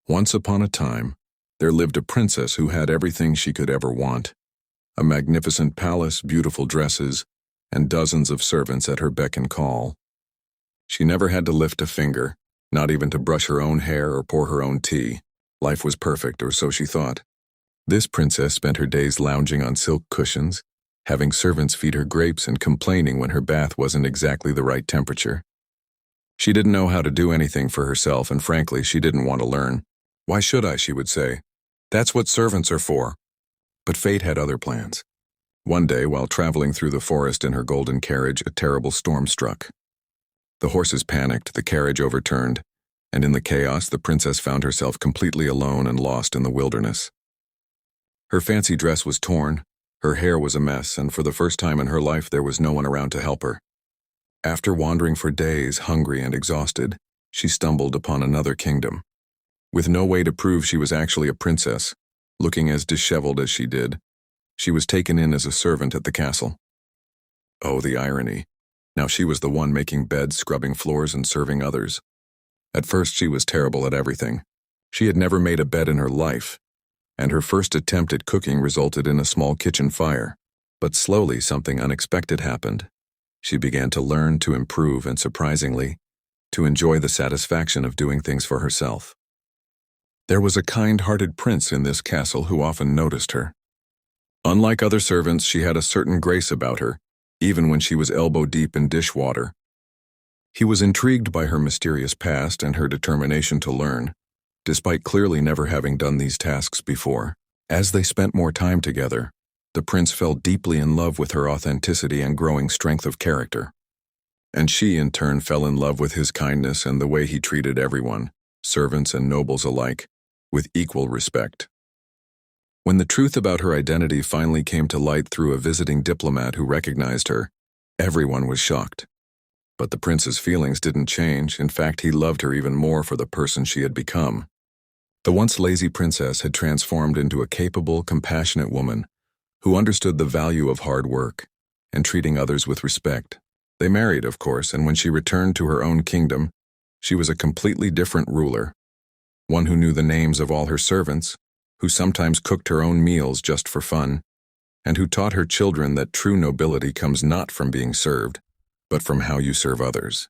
Once upon a time, there lived a princess who had everything she could ever want. A magnificent palace, beautiful dresses, and dozens of servants at her beck and call. She never had to lift a finger, not even to brush her own hair or pour her own tea. Life was perfect, or so she thought. This princess spent her days lounging on silk cushions, having servants feed her grapes and complaining when her bath wasn't exactly the right temperature. She didn't know how to do anything for herself, and frankly, she didn't want to learn. "Why should I?" she would say. "That's what servants are for." But fate had other plans. One day, while traveling through the forest in her golden carriage, a terrible storm struck. The horses panicked, the carriage overturned, and in the chaos, the princess found herself completely alone and lost in the wilderness. Her fancy dress was torn, her hair was a mess, and for the first time in her life, there was no one around to help her. After wandering for days, hungry and exhausted, she stumbled upon another kingdom. With no way to prove she was actually a princess, looking as disheveled as she did, she was taken in as a servant at the castle. Oh, the irony. Now she was the one making beds, scrubbing floors, and serving others. At first, she was terrible at everything. She had never made a bed in her life, and her first attempt at cooking resulted in a small kitchen fire. But slowly, something unexpected happened. She began to learn, to improve, and surprisingly, to enjoy the satisfaction of doing things for herself. There was a kind-hearted prince in this castle who often noticed her. Unlike other servants, she had a certain grace about her, even when she was elbow-deep in dishwater. He was intrigued by her mysterious past and her determination to learn, despite clearly never having done these tasks before. As they spent more time together, the prince fell deeply in love with her authenticity and growing strength of character. And she, in turn, fell in love with his kindness and the way he treated everyone, servants and nobles alike, with equal respect. When the truth about her identity finally came to light through a visiting diplomat who recognized her, everyone was shocked. But the prince's feelings didn't change. In fact, he loved her even more for the person she had become. The once lazy princess had transformed into a capable, compassionate woman who understood the value of hard work and treating others with respect. They married, of course, and when she returned to her own kingdom, she was a completely different ruler. One who knew the names of all her servants, who sometimes cooked her own meals just for fun, and who taught her children that true nobility comes not from being served, but from how you serve others.